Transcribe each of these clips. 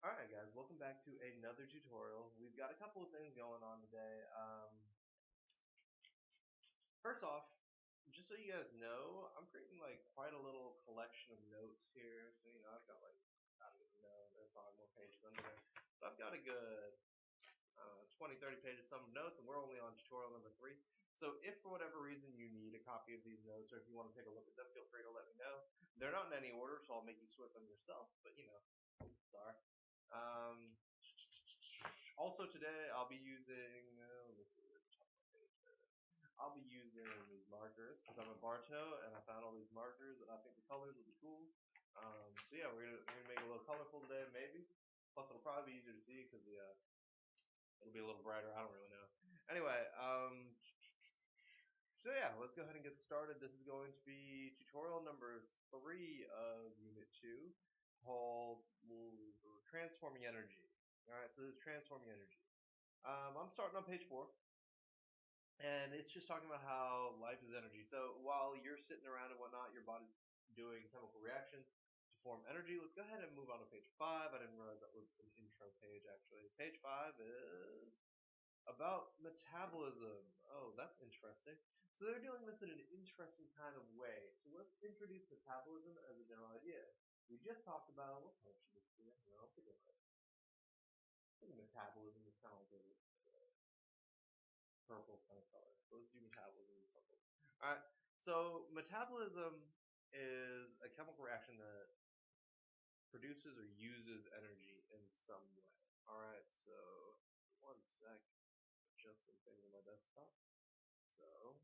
Alright guys, welcome back to another tutorial. We've got a couple of things going on today. First off, just so you guys know, I'm creating like quite a little collection of notes here. So I've got like, I don't even know, there's probably more pages under there. But I've got a good 20, 30 pages some notes, and we're only on tutorial number 3. So if for whatever reason you need a copy of these notes, or if you want to take a look at them, feel free to let me know. They're not in any order, so I'll make you sort them yourself, but sorry. Um, Also today I'll be using, let me see, where's the top of my page there. I'll be using these markers because I'm a Bartow and I found all these markers and I think the colors will be cool. So yeah, we're gonna make it a little colorful today, maybe. Plus it'll probably be easier to see because it'll be a little brighter. I don't really know. Anyway, so yeah, let's go ahead and get started. This is going to be tutorial number 3 of Unit 2, called Transforming Energy. Alright, so this is Transforming Energy. I'm starting on page 4, and it's just talking about how life is energy. So while you're sitting around and whatnot, your body's doing chemical reactions to form energy. Let's go ahead and move on to page 5. I didn't realize that was an intro page, actually. Page 5 is about metabolism. Oh, that's interesting. So they're doing this in an interesting kind of way. So let's introduce metabolism as a general idea. We just talked about what color should this be? No, pick a color. I think metabolism is kind of like a purple kind of color. So let's do metabolism in purple. Alright, so metabolism is a chemical reaction that produces or uses energy in some way. Alright, so one sec, adjust some things on my desktop. So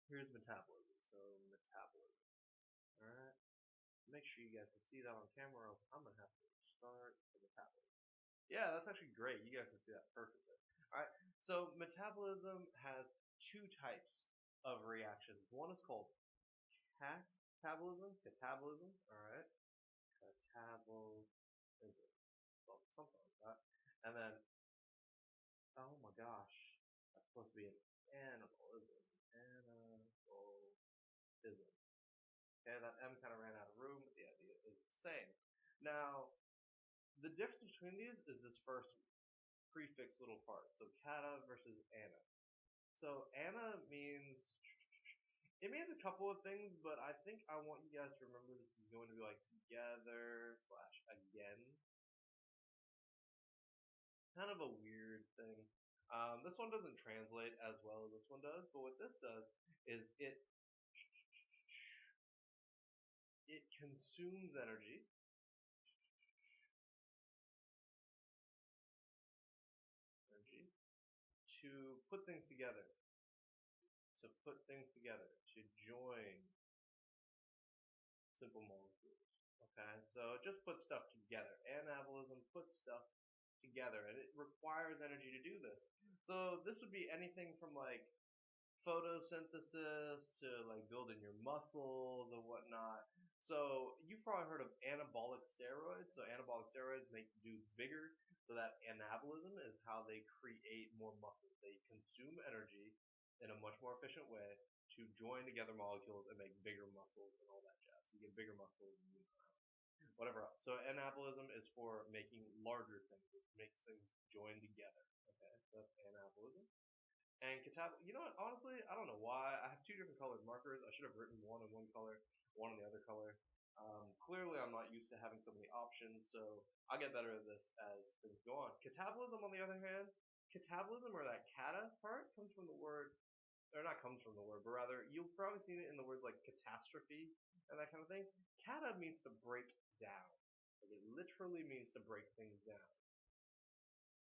here's metabolism. So metabolism. Alright. Make sure you guys can see that on camera. I'm gonna have to start the metabolism. Yeah, that's actually great. You guys can see that perfectly. Alright. So metabolism has two types of reactions. One is called catabolism. Alright. Catabolism. Well, something like that. And then, oh my gosh, that's supposed to be an animalism. Animalism. Okay, that M kind of ran out of room, but the idea is the same. Now, the difference between these is this first prefix little part. So kata versus ana. So ana means, it means a couple of things, but I think I want you guys to remember this is going to be like together slash again. Kind of a weird thing. This one doesn't translate as well as this one does, but what this does is it consumes energy to put things together, to join simple molecules. Okay, so it just puts stuff together. Anabolism puts stuff together, and it requires energy to do this. So this would be anything from like photosynthesis to like building your muscles and whatnot. So you've probably heard of anabolic steroids. So anabolic steroids make dudes bigger. So that anabolism is how they create more muscles. They consume energy in a much more efficient way to join together molecules and make bigger muscles and all that jazz. So you get bigger muscles and whatever else. So anabolism is for making larger things. It makes things join together. Okay, so that's anabolism. And you know what? Honestly, I don't know why. I have two different colored markers. I should have written one in one color, one in the other color. Clearly, I'm not used to having so many options, so I'll get better at this as things go on. Catabolism, on the other hand, catabolism, or that kata part, comes from the word, or not comes from the word, but rather you've probably seen it in the words like catastrophe and that kind of thing. Kata means to break down. Like it literally means to break things down.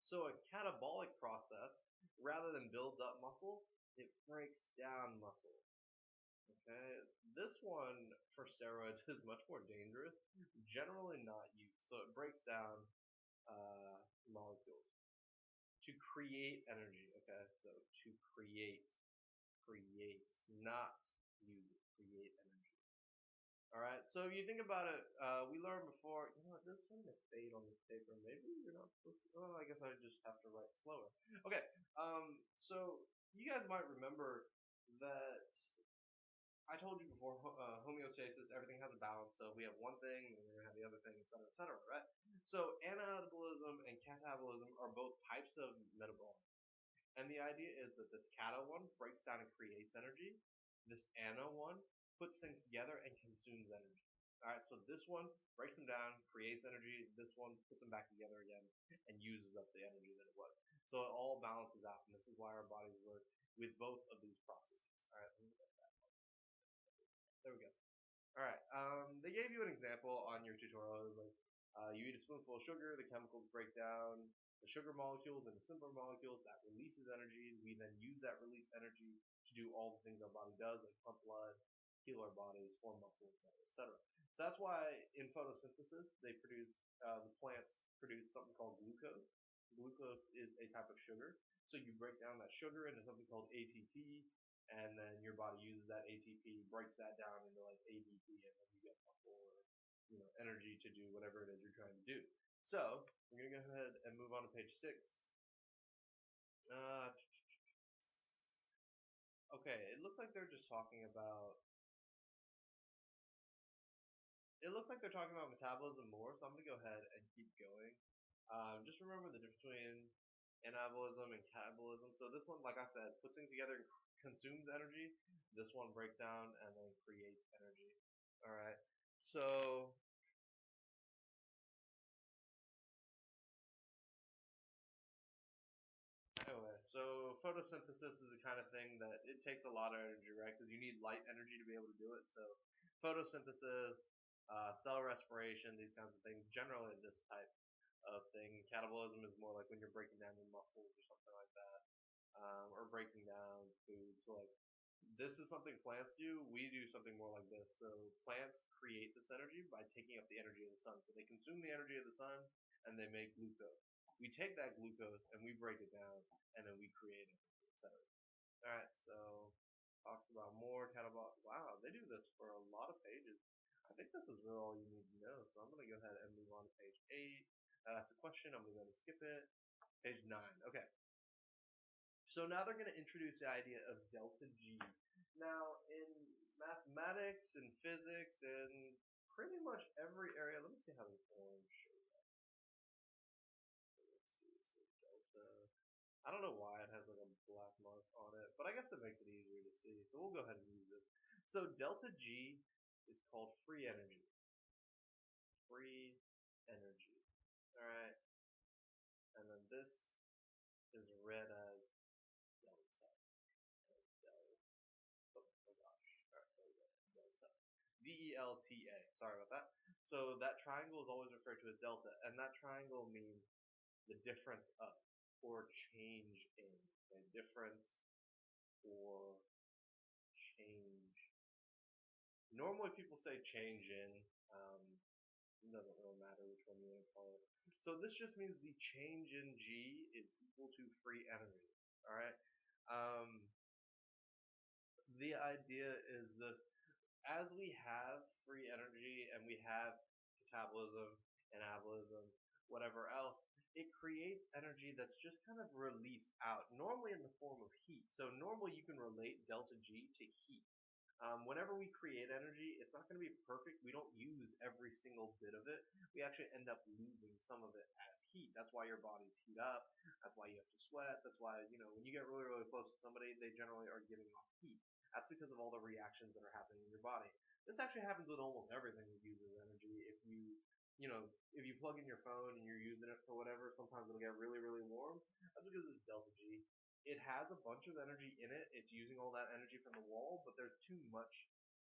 So a catabolic process, rather than builds up muscle, it breaks down muscle. Okay, this one for steroids is much more dangerous. Generally not used, so it breaks down molecules to create energy. Okay, so to create, not use, create energy. All right. So if you think about it, we learned before. You know what? There's something to fade on this paper. Maybe you're not supposed to. Oh, I guess I just have to write slower. Okay. So you guys might remember that I told you before. Homeostasis. Everything has a balance. So if we have one thing, and we're gonna have the other thing, etc., etc. Right? So metabolism are both types of metabolic. And the idea is that this kata one breaks down and creates energy. This ana one puts things together and consumes energy. Alright, so this one breaks them down, creates energy. This one puts them back together again and uses up the energy that it was. So it all balances out, and this is why our bodies work with both of these processes. Alright, there we go. Alright, they gave you an example on your tutorial. It was like, you eat a spoonful of sugar, the chemicals break down the sugar molecules into simpler molecules that releases energy. We then use that released energy to do all the things our body does, like pump blood, heal our bodies, form muscle, etc., etc. So that's why in photosynthesis the plants produce something called glucose. Glucose is a type of sugar. So you break down that sugar into something called ATP, and then your body uses that ATP, breaks that down into like ADP, and then you get muscle or energy to do whatever it is you're trying to do. So we're gonna go ahead and move on to page 6. Uh, okay, it looks like they're just talking about. It looks like they're talking about metabolism more, so I'm gonna go ahead and keep going. Just remember the difference between anabolism and catabolism. So this one, like I said, puts things together and consumes energy. This one breaks down and then creates energy. All right. So anyway, so photosynthesis is the kind of thing that it takes a lot of energy, right? Because you need light energy to be able to do it. So photosynthesis, cell respiration, these kinds of things, generally this type of thing. Catabolism is more like when you're breaking down your muscles or something like that, or breaking down food. So like this is something plants do. We do something more like this. So plants create this energy by taking up the energy of the sun. So they consume the energy of the sun and they make glucose. We take that glucose and we break it down and then we create it, etc. Alright, so talks about more catabolic. Wow, they do this for a lot of pages. I think this is really all you need to know. So I'm going to go ahead and move on to page 8. That's a question. I'm going to go ahead and skip it. Page 9. Okay. So now they're going to introduce the idea of delta G. Now, in mathematics and physics and pretty much every area, let me see how the forms show that. Let's see, so delta. I don't know why it has like a black mark on it, but I guess it makes it easier to see. So we'll go ahead and use this. So delta G is called free energy. Free energy. Alright. And then this is read as delta. Oh my gosh. Alright, there we go. Delta. DELTA. Sorry about that. So that triangle is always referred to as delta, and that triangle means the difference of or change in. Okay? Difference or change. Normally people say change in. It doesn't really matter which one you want to call it. So this just means the change in G is equal to free energy. Alright? The idea is this: as we have free energy and we have catabolism, anabolism, whatever else, it creates energy that's just kind of released out, normally in the form of heat. So normally you can relate delta G to heat. Whenever we create energy, it's not going to be perfect. We don't use every single bit of it. We actually end up losing some of it as heat. That's why your bodies heat up. That's why you have to sweat. That's why, when you get really, really close to somebody, they generally are giving off heat. That's because of all the reactions that are happening in your body. This actually happens with almost everything that uses energy. If you plug in your phone and you're using it for whatever, sometimes it'll get really, really warm. That's because it's delta G. It has a bunch of energy in it. It's using all that energy from the wall, but there's too much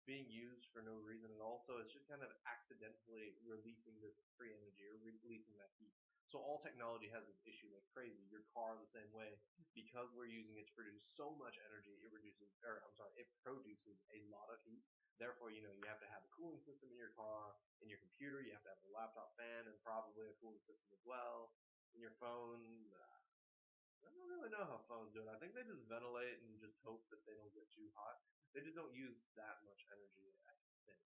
being used for no reason at all. So it's just kind of accidentally releasing this free energy or releasing that heat. So all technology has this issue like crazy. Your car the same way, because we're using it to produce so much energy, it produces a lot of heat. Therefore, you have to have a cooling system in your car, in your computer, you have to have a laptop fan and probably a cooling system as well. In your phone, I don't really know how phones do it. I think they just ventilate and just hope that they don't get too hot. They just don't use that much energy, I think.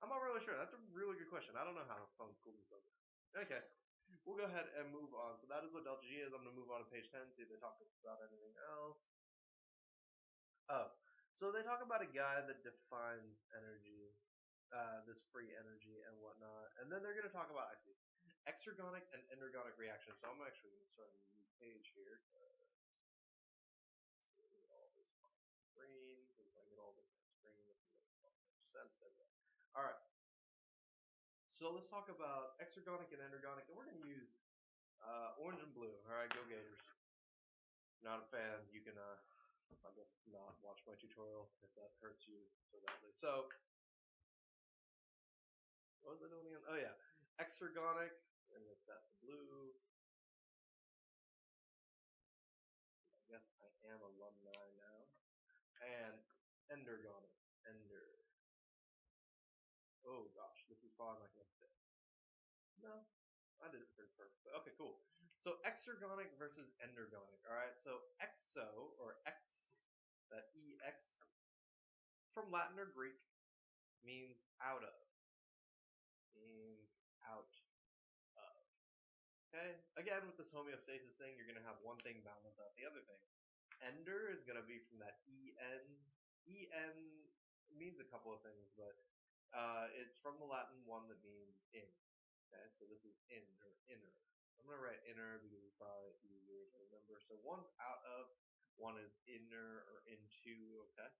I'm not really sure. That's a really good question. I don't know how phones cool themselves. Okay, we'll go ahead and move on. So that is what delta G is. I'm going to move on to page 10, see if they talk about anything else. Oh, so they talk about a guy that defines energy, this free energy and whatnot. And then they're going to talk about, I see, exergonic and endergonic reactions. So I'm actually going to start a new page here. Get all this green, because I get all this green, this makes sense. There we go. All right. So let's talk about exergonic and endergonic, and we're going to use orange and blue. All right, go Gators. Not a fan. You can, I guess, not watch my tutorial if that hurts you so badly. So, what was I doing again? Oh yeah, exergonic, and if that's blue. I guess I am alumni now. And endergonic, ender. Oh gosh, this is probably not gonna fit. No, I did it pretty perfectly. Okay, cool. So exergonic versus endergonic. All right. So exo or x, that ex from Latin or Greek means out of. Means out of. Okay. Again, with this homeostasis thing, you're gonna have one thing balance out the other thing. Ender is gonna be from that en. En means a couple of things, but it's from the Latin one that means in. Okay, so this is in or inner. I'm gonna write inner because it's probably easier to remember. So one's out of, one is inner or into. Okay,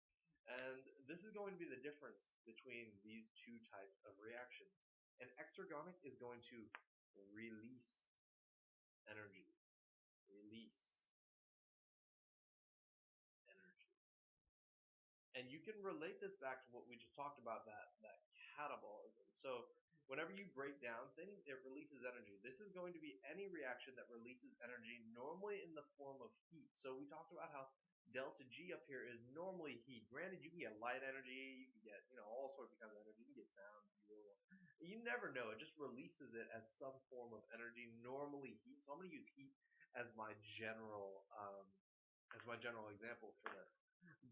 and this is going to be the difference between these two types of reactions. An exergonic is going to release energy. Release energy. And you can relate this back to what we just talked about, that catabolism. So whenever you break down things, it releases energy. This is going to be any reaction that releases energy, normally in the form of heat. So we talked about how delta G up here is normally heat. Granted, you can get light energy, you can get, all sorts of kinds of energy. You can get sound if you really want. You never know. It just releases it as some form of energy, normally heat. So I'm going to use heat as my general example for this.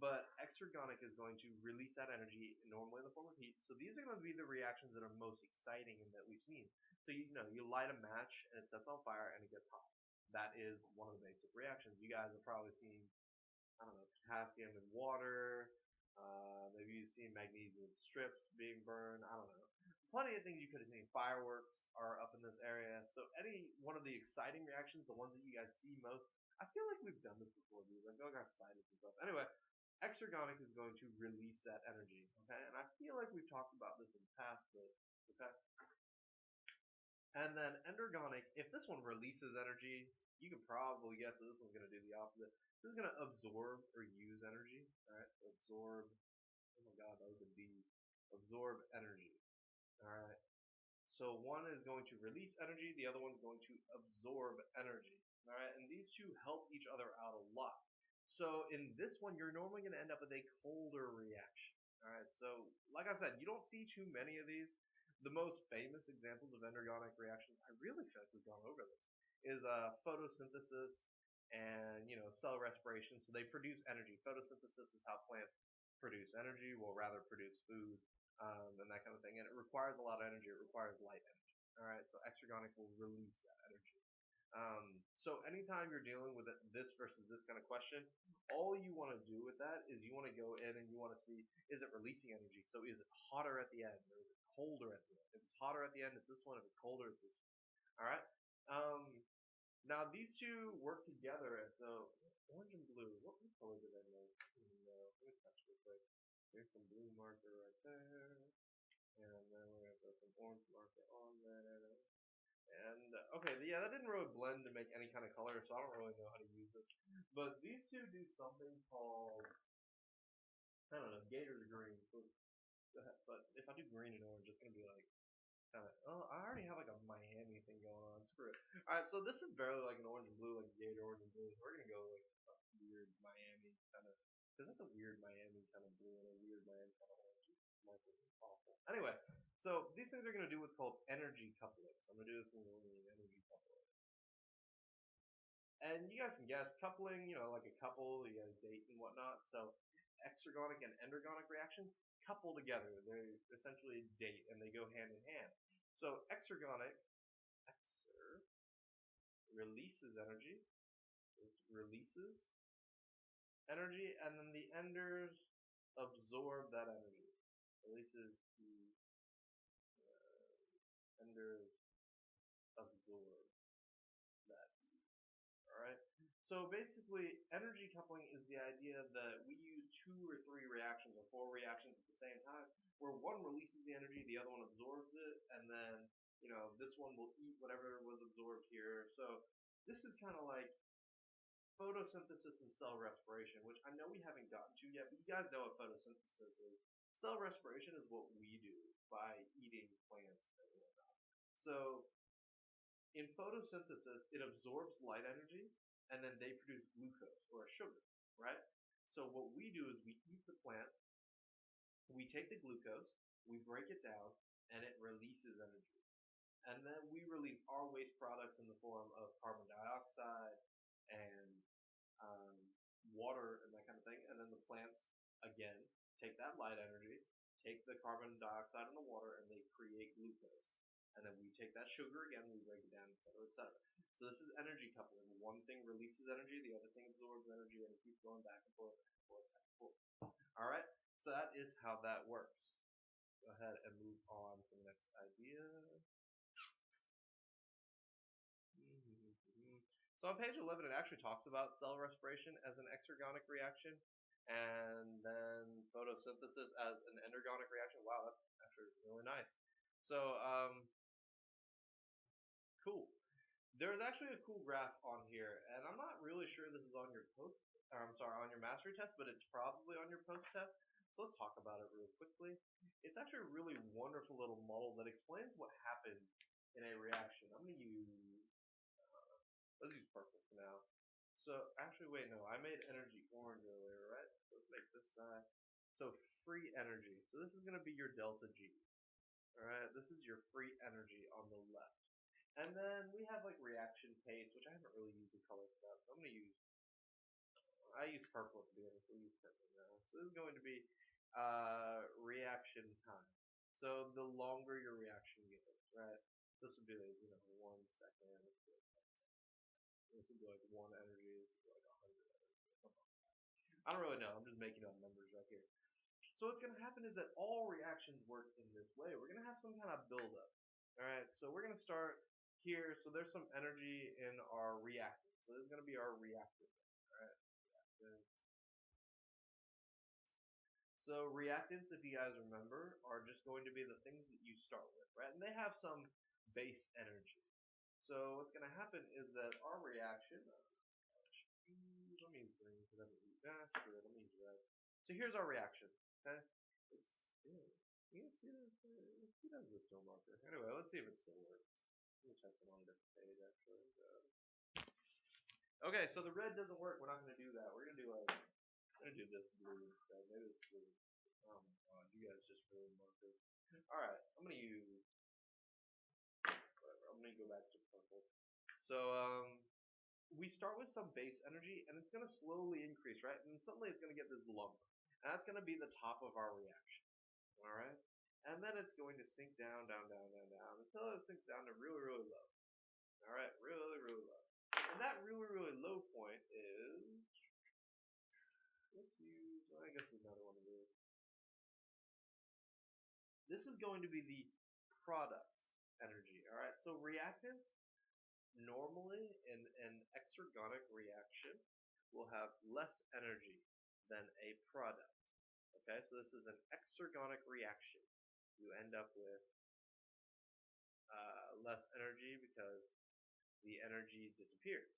But exergonic is going to release that energy normally in the form of heat. So these are going to be the reactions that are most exciting and that we've seen. So you light a match and it sets on fire and it gets hot. That is one of the basic reactions. You guys have probably seen, I don't know, potassium in water. Maybe you've seen magnesium strips being burned. I don't know. Plenty of things you could have seen. Fireworks are up in this area. So any one of the exciting reactions, the ones that you guys see most, I feel like we've done this before, dude. I feel like I've cited some stuff. Anyway, exergonic is going to release that energy. Okay, and I feel like we've talked about this in the past, but okay. And then endergonic, if this one releases energy, you can probably guess that this one's going to do the opposite. This is going to absorb or use energy. Alright, so absorb. Oh my god, that was a D. Absorb energy. Alright. So one is going to release energy, the other one's going to absorb energy. Alright, and these two help each other out a lot. So in this one, you're normally going to end up with a colder reaction. Alright, so like I said, you don't see too many of these. The most famous examples of endergonic reactions, I really feel like we've gone over this, is photosynthesis and cell respiration. So they produce energy. Photosynthesis is how plants produce energy, will rather produce food, and that kind of thing. And it requires a lot of energy. It requires light energy. All right, so exergonic will release that energy. So anytime you're dealing with this versus this kind of question, all you want to do with that is you want to go in and you want to see, is it releasing energy? So is it hotter at the end or is it colder at the end? If it's hotter at the end, it's this one. If it's colder, it's this one. All right. Now these two work together. And so orange and blue. What color did I make? No, let me touch real quick. There's some blue marker right there, and then we're gonna put some orange marker on there. And okay, yeah, that didn't really blend to make any kind of color, so I don't really know how to use this. But these two do something called, I don't know, Gator green. But if I do green and orange, it's gonna be like kind of. Oh, I already have like a Miami thing going on. Screw it. All right, so this is barely like an orange and blue, like Gator orange and blue. We're gonna go like a weird Miami kind of. Cause that's a weird Miami kind of blue and a weird Miami kind of orange. Michael is awful. Anyway, so these things are going to do what's called energy coupling. So I'm going to do this in energy coupling. And you guys can guess, coupling, like a couple, you guys date and whatnot. So exergonic and endergonic reactions couple together. They essentially date and they go hand in hand. So exergonic, releases energy, and then the enders absorb that energy. Releases to enders So basically, energy coupling is the idea that we use two or three reactions or four reactions at the same time, where one releases the energy, the other one absorbs it, and then this one will eat whatever was absorbed here. So this is kind of like photosynthesis and cell respiration, which I know we haven't gotten to yet, but you guys know what photosynthesis is. Cell respiration is what we do by eating plants and whatnot. So in photosynthesis, it absorbs light energy, and then they produce glucose or a sugar, right? So what we do is we eat the plant, we take the glucose, we break it down, and it releases energy. And then we release our waste products in the form of carbon dioxide and um, water and that kind of thing. And then the plants, again, take that light energy, take the carbon dioxide and the water, and they create glucose. And then we take that sugar again, we break it down, et cetera, et cetera. So this is energy coupling. One thing releases energy, the other thing absorbs energy, and it keeps going back and forth, back and forth, back and forth. All right, so that is how that works. Go ahead and move on to the next idea. So on page 11, it actually talks about cell respiration as an exergonic reaction, and then photosynthesis as an endergonic reaction. Wow, that's actually really nice. So, cool. There's actually a cool graph on here, and I'm not really sure this is on your on your mastery test, but it's probably on your post test. So let's talk about it real quickly. It's actually a really wonderful little model that explains what happens in a reaction. I'm going to use let's use purple for now. So actually, wait, no, I made energy orange earlier, right? Let's make this side. So free energy. So this is going to be your delta G. All right, this is your free energy on the left. And then we have like reaction pace, which I haven't really used a color for that. So I'm going to use, I use purple at the beginning, so we'll use purple now. So this is going to be reaction time. So the longer your reaction gets, right? This would be like, 1 second. This would be like 1 energy, this would be like 100 energy. I don't really know, I'm just making up numbers right here. So what's going to happen is that all reactions work in this way. We're going to have some kind of buildup. Alright, so we're going to start here. So there's some energy in our reactant. So this is going to be our reactant. Alright, reactants. So reactants, if you guys remember, are just going to be the things that you start with, right? And they have some base energy. So what's going to happen is that our reaction, let me use green because I haven't used that. Screw it, let me use red. So here's our reaction. Okay, you can see this. Who does the still marker? Anyway, let's see if it still works. Let me test it on a different page actually. Okay, so the red doesn't work. We're not going to do that. We're going to do this blue instead. Maybe this blue. Oh my god, you guys just ruined markers. All right, I'm going to use whatever. I'm going to go back to purple. So we start with some base energy, and it's going to slowly increase, right? And suddenly it's going to get this lump, and that's going to be the top of our reaction. All right, and then it's going to sink down, down, down, down, down until it sinks down to really, really low. All right, really, really low. And that really, really low point is, let's use, I guess another one of these. This is going to be the product energy. All right, so reactants normally in an exergonic reaction will have less energy than a product. Okay, so this is an exergonic reaction. You end up with less energy because the energy disappears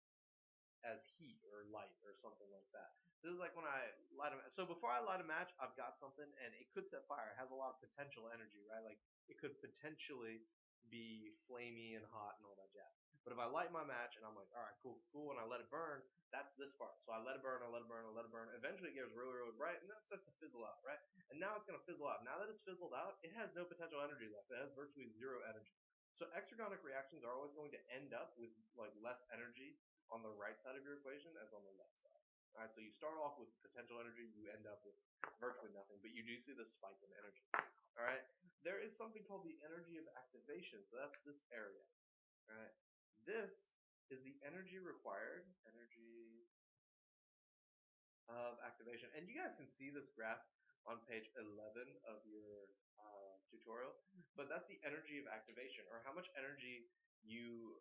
as heat or light or something like that. This is like when I light a match. So before I light a match, I've got something and it could set fire. It has a lot of potential energy, right? Like it could potentially be flamey and hot and all that jazz. But if I light my match and I'm like, all right, cool, cool, and I let it burn, that's this part. So I let it burn, I let it burn, I let it burn. Eventually it gets really, really bright, and then it starts to fizzle out, right? And now it's going to fizzle out. Now that it's fizzled out, it has no potential energy left. It has virtually zero energy. So exergonic reactions are always going to end up with like less energy on the right side of your equation as on the left side. Alright, so you start off with potential energy, you end up with virtually nothing, but you do see the spike in energy. Alright, there is something called the energy of activation, so that's this area. Alright, this is the energy required, energy of activation, and you guys can see this graph on page 11 of your tutorial, but that's the energy of activation, or how much energy you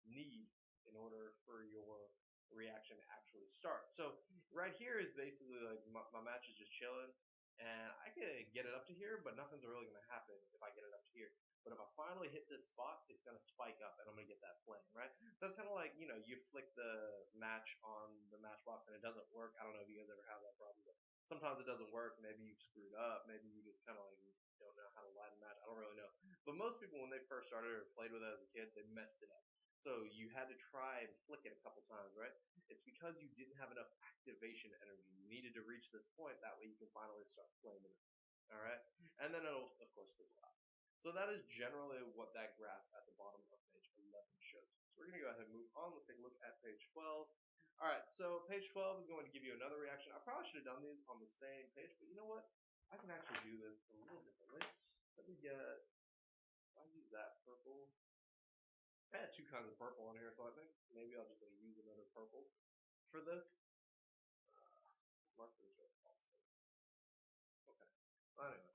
need in order for your reaction actually start. So right here is basically like my match is just chilling, and I could get it up to here, but nothing's really going to happen if I get it up to here. But if I finally hit this spot, it's going to spike up, and I'm going to get that flame, right? So it's kind of like, you flick the match on the matchbox and it doesn't work. I don't know if you guys ever have that problem, but sometimes it doesn't work. Maybe you've screwed up. Maybe you just kind of like don't know how to light a match. I don't really know. But most people, when they first started or played with it as a kid, they messed it up. So you had to try and flick it a couple times, right? It's because you didn't have enough activation energy. You needed to reach this point. That way you can finally start flaming it. All right, and then it'll of course fizzle out. So that is generally what that graph at the bottom of page 11 shows. So we're going to go ahead and move on. Let's take a look at page 12. All right, so page 12 is going to give you another reaction. I probably should have done these on the same page, but you know what? I can actually do this a little differently. Let me get, I use that purple. I had two kinds of purple on here, so I think maybe I'll just use another purple for this. Mark this right also. Okay. Well, anyway,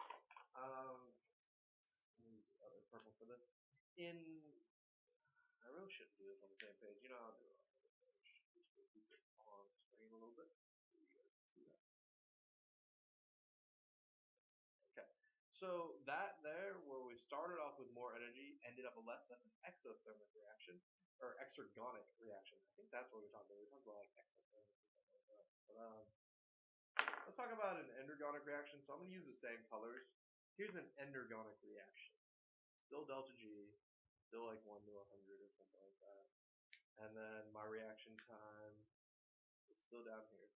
let me use the other purple for this. I really shouldn't do this on the same page. You know, I'll do it on the other page. Just to keep it on screen a little bit. So you guys can see that. Okay. So that there, where we started off with more energy, ended up with less. That's an exothermic reaction, or exergonic reaction. I think that's what we're talking about. We're talking about like exothermic or something like that. But let's talk about an endergonic reaction. So I'm going to use the same colors. Here's an endergonic reaction. Still delta G, still like 1 to 100 or something like that. And then my reaction time is still down here.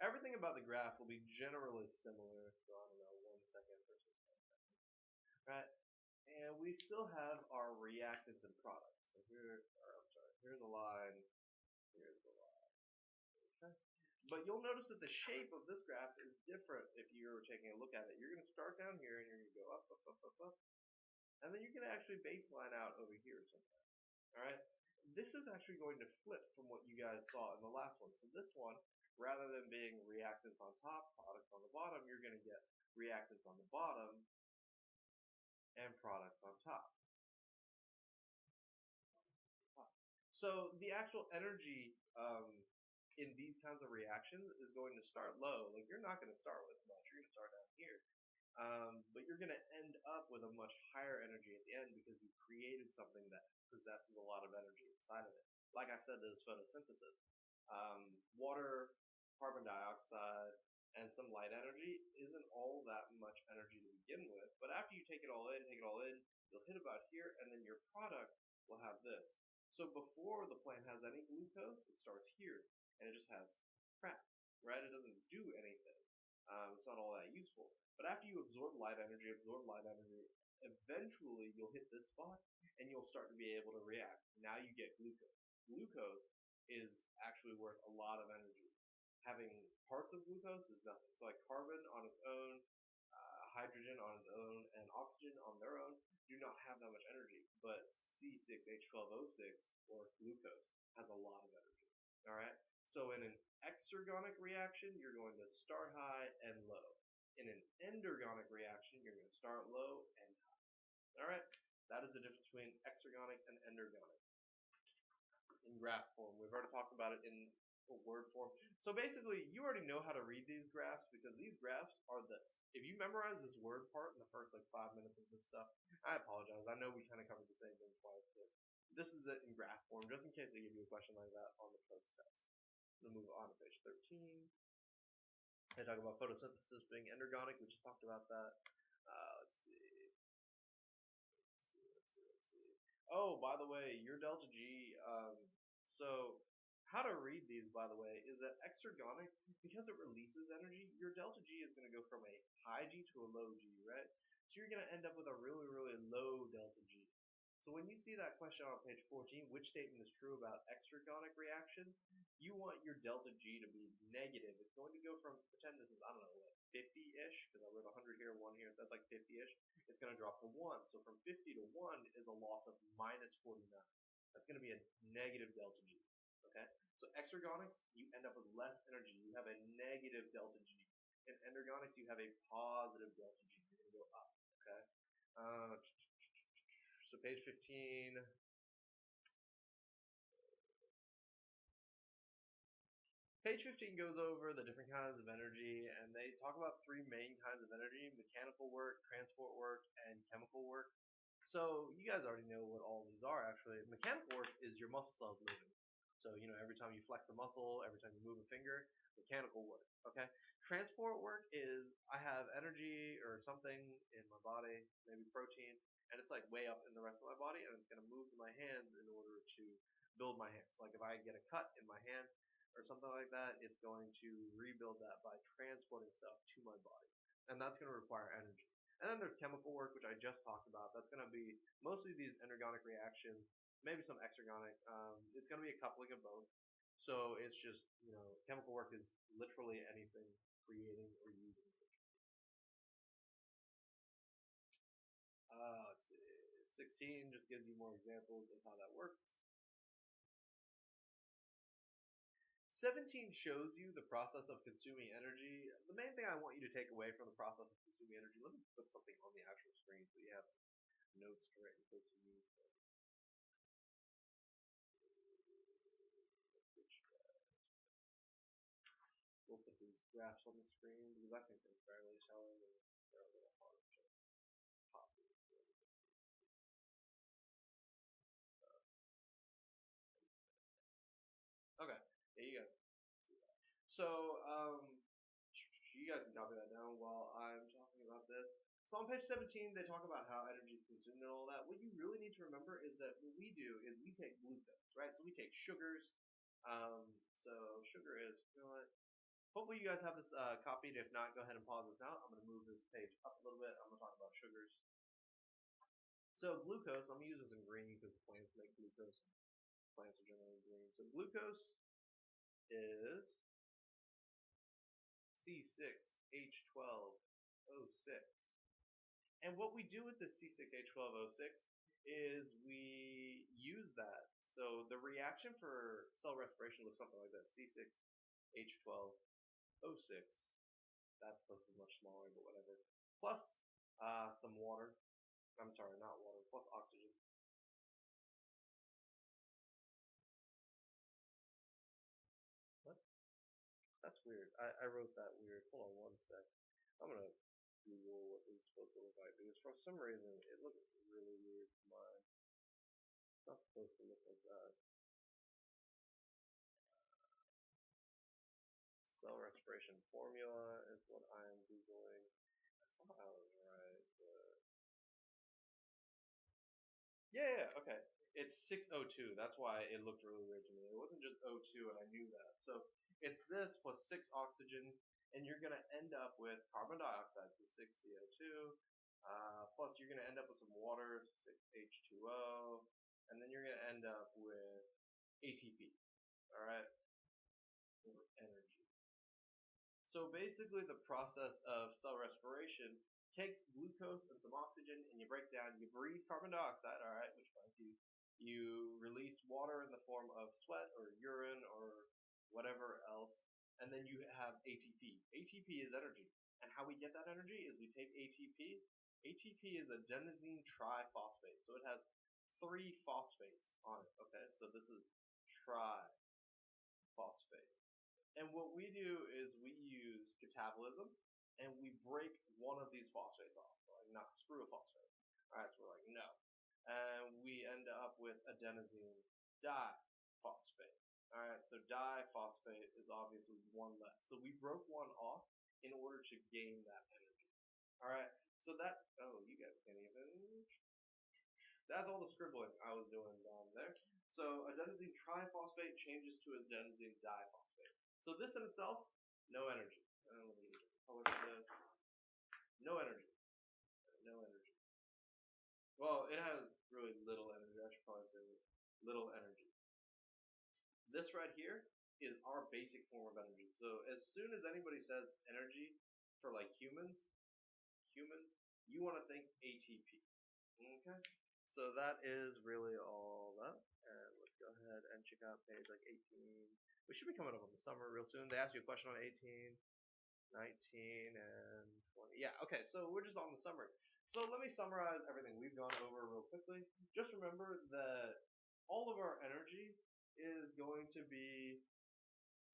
Everything about the graph will be generally similar. So I don't know, 1 second versus 1 second. Right? And we still have our reactants and products. So here's a line, here's a line. Okay. But you'll notice that the shape of this graph is different if you're taking a look at it. You're going to start down here and you're going to go up, up, up, up, up. And then you're going to actually baseline out over here somewhere. Alright? This is actually going to flip from what you guys saw in the last one. So this one, rather than being reactants on top, products on the bottom, you're going to get reactants on the bottom and products on top. So the actual energy in these kinds of reactions is going to start low. Like you're not going to start with much. You're going to start down here. But you're going to end up with a much higher energy at the end because you created something that possesses a lot of energy inside of it. Like I said, there's photosynthesis. Water, carbon dioxide, and some light energy isn't all that much energy to begin with. But after you take it all in, you'll hit about here, and then your product will have this. So before the plant has any glucose, it starts here, and it just has crap, right? It doesn't do anything. It's not all that useful. But after you absorb light energy, eventually you'll hit this spot and you'll start to be able to react. Now you get glucose. Glucose is actually worth a lot of energy. Having parts of glucose is nothing. So like carbon on its own, hydrogen on its own, and oxygen on their own do not have that much energy. But C6H12O6 or glucose has a lot of energy. Alright? So in an exergonic reaction, you're going to start high and low. In an endergonic reaction, you're going to start low and high. Alright? That is the difference between exergonic and endergonic in graph form. We've already talked about it in word form. So basically, you already know how to read these graphs because these graphs are this. If you memorize this word part in the first like 5 minutes of this stuff, I apologize. I know we kind of covered the same thing twice, but this is it in graph form, just in case they give you a question like that on the post test. We'll move on to page 13. They talk about photosynthesis being endergonic. We just talked about that. Let's see. Oh, by the way, your delta G. So how to read these, by the way, is that exergonic, because it releases energy, your delta G is going to go from a high G to a low G, right? So you're going to end up with a really, really low delta G. So when you see that question on page 14, which statement is true about exergonic reaction, you want your delta G to be negative. It's going to go from, pretend this is, I don't know, what, 50-ish, because I wrote 100 here, 1 here, that's like 50-ish. It's going to drop to 1. So from 50 to 1 is a loss of minus 49. That's going to be a negative delta G. Okay? So exergonics, you end up with less energy. You have a negative delta G. In endergonics, you have a positive delta G. You're going to go up. Okay? So page 15. Page 15 goes over the different kinds of energy, and they talk about three main kinds of energy: mechanical work, transport work, and chemical work. So you guys already know what all these are actually. Mechanical work is your muscle cells moving. So, every time you flex a muscle, every time you move a finger, mechanical work. Okay? Transport work is I have energy or something in my body, maybe protein, and it's like way up in the rest of my body, and it's going to move to my hands in order to build my hands. Like if I get a cut in my hand or something like that, it's going to rebuild that by transporting stuff to my body. And that's going to require energy. And then there's chemical work, which I just talked about. That's going to be mostly these energonic reactions, maybe some exergonic. It's going to be a coupling of both. So it's just, chemical work is literally anything creating or using. Let's see. 16 just gives you more examples of how that works. 17 shows you the process of consuming energy. The main thing I want you to take away from the process of consuming energy, let me put something on the actual screen so you have notes to write in case you need them. We'll put these graphs on the screen because I think they're fairly telling and they're a little hard to copy. Okay, there you go. So, you guys can copy that down while I'm talking about this. So on page 17, they talk about how energy is consumed and all that. What you really need to remember is that what we do is we take glucose, right? So we take sugars. So sugar is, hopefully you guys have this copied. If not, go ahead and pause this now. I'm going to move this page up a little bit. I'm going to talk about sugars. So glucose, I'm using some green because plants make glucose. Plants are generally green. So glucose is C6H12O6. And what we do with the C6H12O6 is we use that. So the reaction for cell respiration looks something like that. C6H12O6. That's supposed to be much smaller, but whatever. Plus some water. I'm sorry, not water. Plus oxygen. What? That's weird. I wrote that weird. Hold on one sec. I'm gonna Google what this is supposed to look like because for some reason it looks really weird to mine. It's not supposed to look like that. Cell respiration formula is what I am Googling. I thought I was right, but yeah, okay. It's 6O2. That's why it looked really weird to me. It wasn't just O2, and I knew that. So it's this plus 6 oxygen, and you're going to end up with carbon dioxide, so 6CO2, plus you're going to end up with some water, 6H2O, and then you're going to end up with ATP, all right, or energy. So basically the process of cell respiration takes glucose and some oxygen and you break down, you breathe carbon dioxide, alright, which means you release water in the form of sweat or urine or whatever else, and then you have ATP. ATP is energy. And how we get that energy is we take ATP. ATP is adenosine triphosphate. So it has 3 phosphates on it. Okay, so this is triphosphate. And what we do is we use catabolism and we break one of these phosphates off. We're like, nah, screw a phosphate. Alright, so we're like, no. And we end up with adenosine diphosphate. Alright, so diphosphate is obviously one less. So we broke one off in order to gain that energy. Alright, so that, oh, you guys can't even, that's all the scribbling I was doing down there. So adenosine triphosphate changes to adenosine diphosphate. So this in itself, no energy. Let me color this. No energy. No energy. Well, it has really little energy. I should probably say little energy. This right here is our basic form of energy. So as soon as anybody says energy for like humans, you want to think ATP. Okay? So that is really all that. And let's go ahead and check out page like 18. We should be coming up on the summer real soon. They asked you a question on 18, 19, and 20. Yeah, okay, so we're just on the summary. So let me summarize everything we've gone over real quickly. Just remember that all of our energy is going to be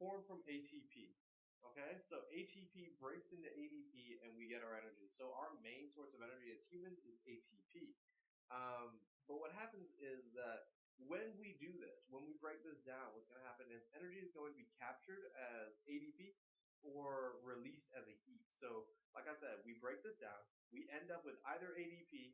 formed from ATP. Okay, so ATP breaks into ADP and we get our energy. So our main source of energy as humans is ATP. But what happens is that when we do this, when we break this down, what's going to happen is energy is going to be captured as ADP or released as a heat. So, like I said, we break this down, we end up with either ADP,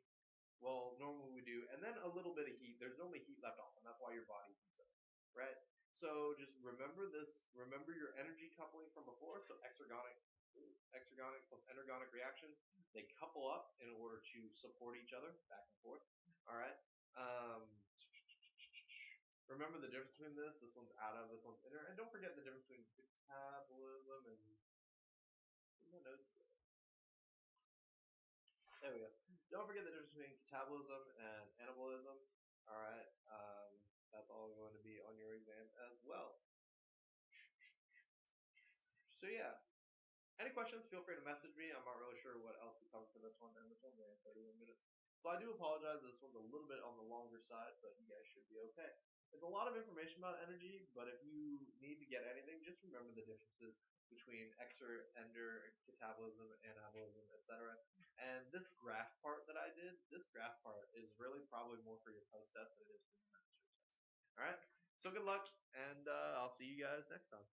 well, normally we do, and then a little bit of heat. There's normally heat left off, and that's why your body heats up, right? So just remember this. Remember your energy coupling from before. So exergonic plus endergonic reactions, they couple up in order to support each other back and forth. All right. Um, remember the difference between this. This one's outer, this one's inner, and don't forget the difference between catabolism and. There we go. Don't forget the difference between catabolism and anabolism. All right. That's all going to be on your exam as well. So yeah, any questions, feel free to message me. I'm not really sure what else to cover for this one, and this one's only 31 minutes. So I do apologize, this one's a little bit on the longer side, but you guys should be okay. It's a lot of information about energy, but if you need to get anything, just remember the differences between ender, catabolism, anabolism, etc. And this graph part that I did, this graph part is really probably more for your post test than it is for your master test. Alright, so good luck, and I'll see you guys next time.